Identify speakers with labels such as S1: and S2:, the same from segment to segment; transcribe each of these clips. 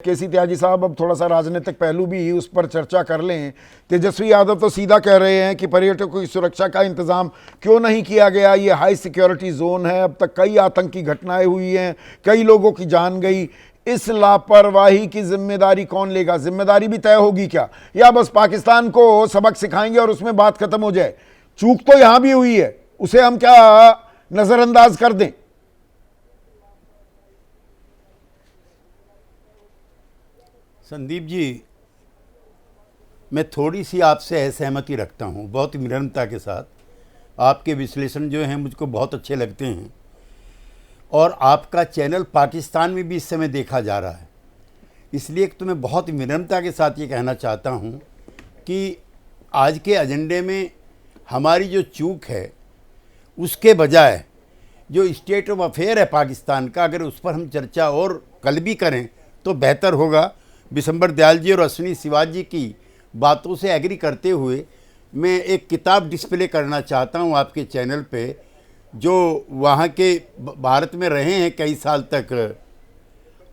S1: केसी त्यागी साहब, अब थोड़ा सा राजनीतिक पहलू भी उस पर चर्चा कर लें। तेजस्वी यादव तो सीधा कह रहे हैं कि पर्यटकों की सुरक्षा का इंतजाम क्यों नहीं किया गया, ये हाई सिक्योरिटी जोन है, अब तक कई आतंकी घटनाएं हुई हैं, कई लोगों की जान गई। इस लापरवाही की जिम्मेदारी कौन लेगा? जिम्मेदारी भी तय होगी क्या, या बस पाकिस्तान को सबक सिखाएंगे और उसमें बात खत्म हो जाए? चूक तो यहां भी हुई है, उसे हम क्या नजरअंदाज कर दें?
S2: संदीप जी, मैं थोड़ी सी आपसे असहमति रखता हूँ, बहुत विनम्रता के साथ। आपके विश्लेषण जो हैं मुझको बहुत अच्छे लगते हैं, और आपका चैनल पाकिस्तान में भी इस समय देखा जा रहा है। इसलिए तो मैं बहुत विनम्रता के साथ ये कहना चाहता हूँ कि आज के एजेंडे में हमारी जो चूक है, उसके बजाय जो स्टेट ऑफ अफेयर है पाकिस्तान का, अगर उस पर हम चर्चा और कल भी करें तो बेहतर होगा। बिशंबर दयाल जी और अश्विनी शिवाजी जी की बातों से एग्री करते हुए मैं एक किताब डिस्प्ले करना चाहता हूं आपके चैनल पे, जो वहाँ के भारत में रहे हैं कई साल तक,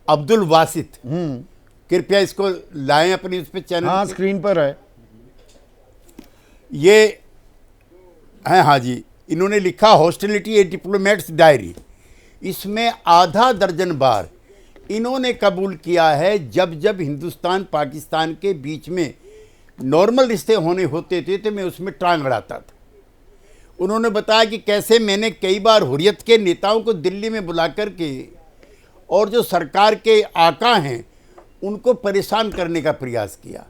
S2: अब्दुल वासित। कृपया इसको लाएं अपनी उस पे चैनल।
S1: हाँ, स्क्रीन पर है
S2: ये है। हाँ जी, इन्होंने लिखा हॉस्टिलिटी ए डिप्लोमेट्स डायरी। इसमें आधा दर्जन बार इन्होंने कबूल किया है जब जब हिंदुस्तान पाकिस्तान के बीच में नॉर्मल रिश्ते होने होते थे तो मैं उसमें टांग अड़ाता था। उन्होंने बताया कि कैसे मैंने कई बार हुर्रियत के नेताओं को दिल्ली में बुला करके और जो सरकार के आका हैं उनको परेशान करने का प्रयास किया।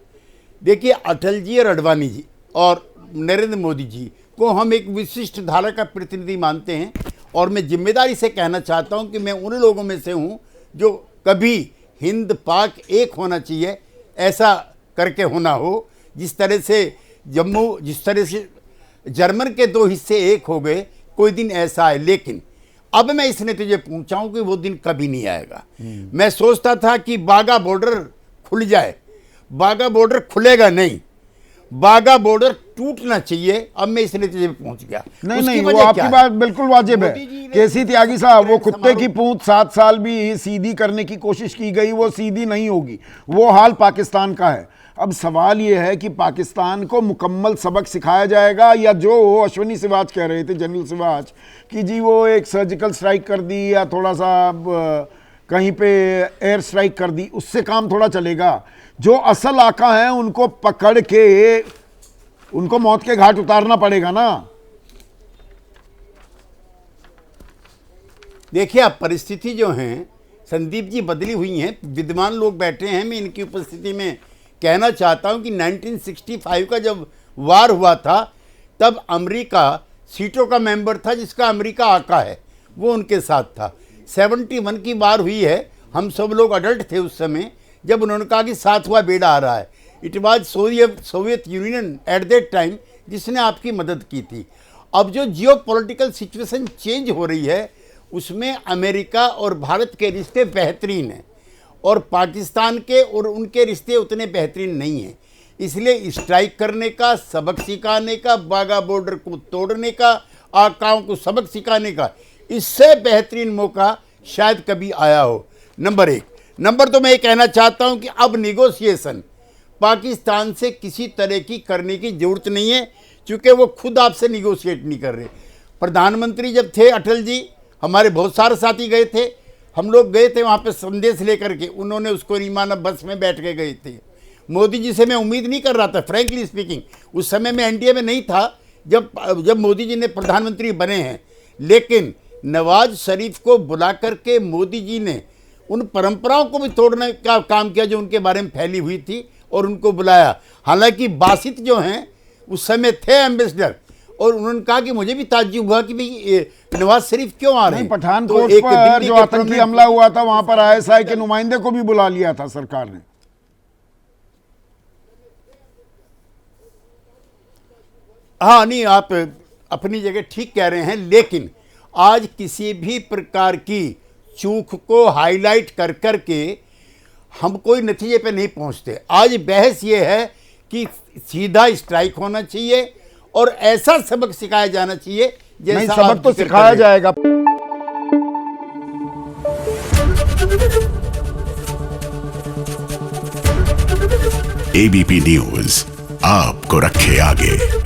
S2: देखिए, अटल जी और अडवाणी जी और नरेंद्र मोदी जी को हम एक विशिष्ट धारा का प्रतिनिधि मानते हैं, और मैं जिम्मेदारी से कहना चाहता हूं कि मैं उन लोगों में से हूं जो कभी हिंद पाक एक होना चाहिए ऐसा करके होना हो, जिस तरह से जम्मू, जिस तरह से जर्मन के दो हिस्से एक हो गए, कोई दिन ऐसा है। लेकिन अब मैं इस नतीजे पहुंचा हूं कि वो दिन कभी नहीं आएगा। मैं सोचता था कि बागा बॉर्डर खुल जाए, बागा बॉर्डर खुलेगा नहीं, बागा बॉर्डर टूटना चाहिए। अब मैं इस नतीजे पे पहुंच गया।
S1: नहीं, वो आपकी बात बिल्कुल वाजिब है। केसी त्यागी साहब, वो कुत्ते की पूंछ 7 साल भी सीधी करने की कोशिश की गई, वो सीधी नहीं होगी। वो हाल पाकिस्तान का है। अब सवाल ये है कि पाकिस्तान को मुकम्मल सबक सिखाया जाएगा, या जो अश्विनी सिवाज कह रहे थे, जनरल सिवाज, कि जी वो एक सर्जिकल स्ट्राइक कर दी या थोड़ा सा कहीं पे एयर स्ट्राइक कर दी, उससे काम थोड़ा चलेगा? जो असल आका हैं उनको पकड़ के उनको मौत के घाट उतारना पड़ेगा ना।
S2: देखिए, अब परिस्थिति जो है संदीप जी बदली हुई हैं, विद्वान लोग बैठे हैं। मैं इनकी उपस्थिति में कहना चाहता हूं कि 1965 का जब वार हुआ था तब अमेरिका सीटों का मेंबर था, जिसका अमेरिका आका है, वो उनके साथ था। 71 की वार हुई है, हम सब लोग अडल्ट थे उस समय जब उन्होंने कहा कि सातवां बेड़ा आ रहा है। It was Soviet union at that time जिसने आपकी मदद की थी। अब जो जियो पॉलिटिकल सिचुएशन चेंज हो रही है उसमें अमेरिका और भारत के रिश्ते बेहतरीन हैं, और पाकिस्तान के और उनके रिश्ते उतने बेहतरीन नहीं हैं। इसलिए स्ट्राइक करने का, सबक सिखाने का, बागा बॉर्डर को तोड़ने का, आकाओं को सबक सिखाने का, इससे बेहतरीन मौका शायद कभी आया हो। नंबर 1। नंबर 2, मैं ये कहना चाहता हूं कि अब निगोशिएशन पाकिस्तान से किसी तरह की करने की जरूरत नहीं है, क्योंकि वो खुद आपसे निगोशिएट नहीं कर रहे। प्रधानमंत्री जब थे अटल जी, हमारे बहुत सारे साथी गए थे, हम लोग गए थे वहाँ पे संदेश लेकर के, उन्होंने उसको नहीं माना, बस में बैठ के गए थे। मोदी जी से मैं उम्मीद नहीं कर रहा था, फ्रैंकली स्पीकिंग। उस समय मैं एनडीए में नहीं था जब मोदी जी ने प्रधानमंत्री बने हैं, लेकिन नवाज शरीफ को बुला करके मोदी जी ने उन परंपराओं को भी तोड़ने का काम किया जो उनके बारे में फैली हुई थी, और उनको बुलाया। हालांकि बासित जो हैं उस समय थे एम्बेसडर, और उन्होंने कहा कि मुझे भी ताज्जुब हुआ कि भाई नवाज शरीफ क्यों आ रहे हैं।
S1: पठानकोट पर जो आतंकी हमला हुआ था वहां पर आईएसआई के नुमाइंदे को भी बुला लिया था सरकार ने।
S2: हाँ, नहीं, आप अपनी जगह ठीक कह रहे हैं, लेकिन आज किसी भी प्रकार की चूक को हाईलाइट कर करके हम कोई नतीजे पे नहीं पहुंचते। आज बहस ये है कि सीधा स्ट्राइक होना चाहिए और ऐसा सबक सिखाया जाना चाहिए जैसा
S1: सबक तो सिखाया जाएगा।
S3: एबीपी न्यूज आपको रखे आगे।